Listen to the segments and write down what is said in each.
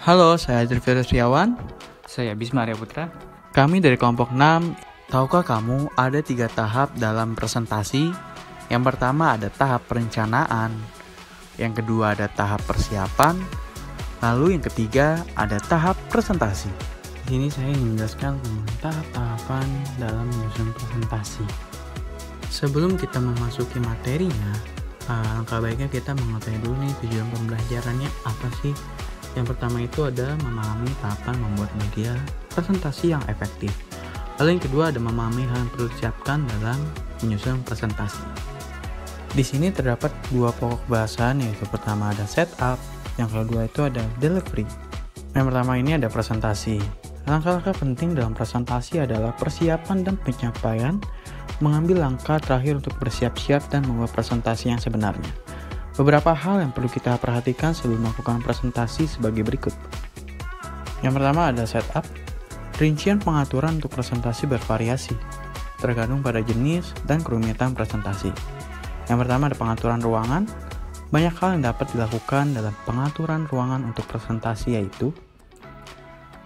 Halo, saya Adrian Setiawan. Saya Bisma Arya Putra. Kami dari kelompok 6. Tahukah kamu ada 3 tahap dalam presentasi? Yang pertama ada tahap perencanaan, yang kedua ada tahap persiapan, lalu yang ketiga ada tahap presentasi. Di sini saya ingin menjelaskan tentang tahap-tahapan dalam menyusun presentasi. Sebelum kita memasuki materinya, langkah baiknya kita mengetahui dulu nih tujuan pembelajarannya apa sih. Yang pertama itu ada memahami tahapan membuat media presentasi yang efektif. Lalu yang kedua ada memahami hal yang perlu disiapkan dalam menyusun presentasi. Di sini terdapat 2 pokok bahasan, yaitu pertama ada setup, yang kedua itu ada delivery. Yang pertama ini ada presentasi. Langkah-langkah penting dalam presentasi adalah persiapan dan penyampaian, mengambil langkah terakhir untuk bersiap-siap dan membuat presentasi yang sebenarnya. Beberapa hal yang perlu kita perhatikan sebelum melakukan presentasi sebagai berikut. Yang pertama ada setup. Rincian pengaturan untuk presentasi bervariasi, tergantung pada jenis dan kerumitan presentasi. Yang pertama ada pengaturan ruangan. Banyak hal yang dapat dilakukan dalam pengaturan ruangan untuk presentasi, yaitu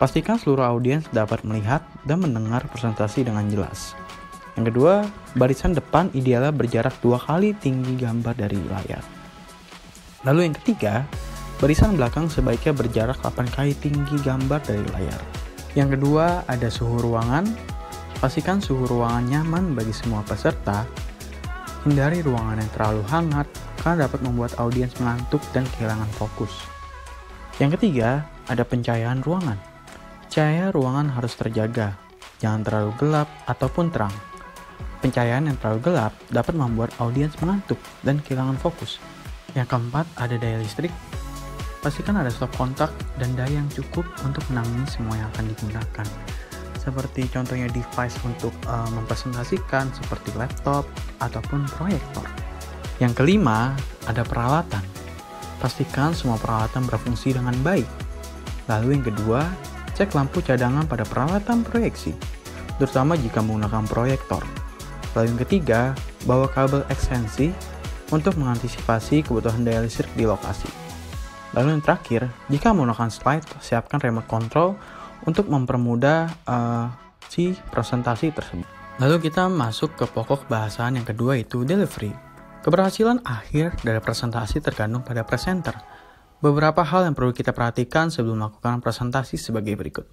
pastikan seluruh audiens dapat melihat dan mendengar presentasi dengan jelas. Yang kedua, barisan depan idealnya berjarak 2 kali tinggi gambar dari layar. Lalu yang ketiga, barisan belakang sebaiknya berjarak 8 kali tinggi gambar dari layar. Yang kedua, ada suhu ruangan. Pastikan suhu ruangan nyaman bagi semua peserta. Hindari ruangan yang terlalu hangat karena dapat membuat audiens mengantuk dan kehilangan fokus. Yang ketiga, ada pencahayaan ruangan. Cahaya ruangan harus terjaga, jangan terlalu gelap ataupun terang. Pencahayaan yang terlalu gelap dapat membuat audiens mengantuk dan kehilangan fokus. Yang keempat, ada daya listrik. Pastikan ada stop kontak dan daya yang cukup untuk menangani semua yang akan digunakan. Seperti contohnya device untuk mempresentasikan seperti laptop ataupun proyektor. Yang kelima, ada peralatan. Pastikan semua peralatan berfungsi dengan baik. Lalu yang kedua, cek lampu cadangan pada peralatan proyeksi, terutama jika menggunakan proyektor. Lalu yang ketiga, bawa kabel ekstensi untuk mengantisipasi kebutuhan daya listrik di lokasi. Lalu yang terakhir, jika menggunakan slide, siapkan remote control untuk mempermudah si presentasi tersebut. Lalu kita masuk ke pokok bahasan yang kedua, yaitu delivery. Keberhasilan akhir dari presentasi tergantung pada presenter. Beberapa hal yang perlu kita perhatikan sebelum melakukan presentasi sebagai berikut.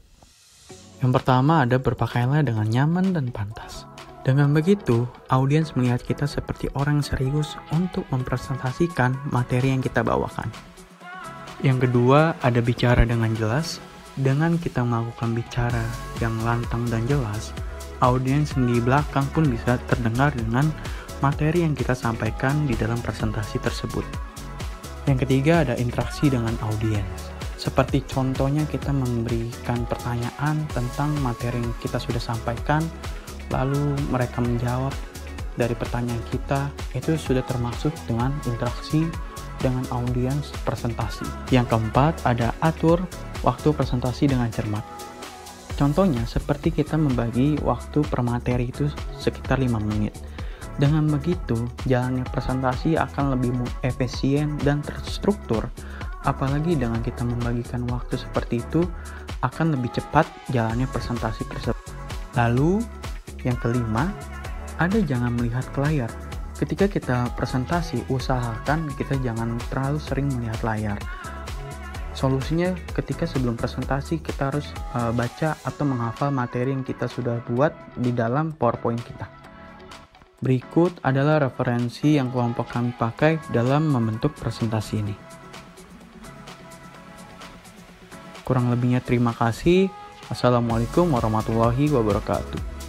Yang pertama ada berpakaianlah dengan nyaman dan pantas. Dengan begitu, audiens melihat kita seperti orang yang serius untuk mempresentasikan materi yang kita bawakan. Yang kedua, ada bicara dengan jelas. Dengan kita melakukan bicara yang lantang dan jelas, audiens di belakang pun bisa terdengar dengan materi yang kita sampaikan di dalam presentasi tersebut. Yang ketiga, ada interaksi dengan audiens. Seperti contohnya kita memberikan pertanyaan tentang materi yang kita sudah sampaikan, lalu mereka menjawab dari pertanyaan kita, itu sudah termasuk dengan interaksi dengan audiens presentasi. Yang keempat, ada atur waktu presentasi dengan cermat. Contohnya, seperti kita membagi waktu per materi itu sekitar 5 menit. Dengan begitu, jalannya presentasi akan lebih efisien dan terstruktur. Apalagi dengan kita membagikan waktu seperti itu, akan lebih cepat jalannya presentasi tersebut. Lalu, yang kelima, ada jangan melihat ke layar. Ketika kita presentasi, usahakan kita jangan terlalu sering melihat layar. Solusinya ketika sebelum presentasi kita harus baca atau menghafal materi yang kita sudah buat di dalam PowerPoint kita. Berikut adalah referensi yang kelompok kami pakai dalam membentuk presentasi ini. Kurang lebihnya terima kasih. Assalamualaikum warahmatullahi wabarakatuh.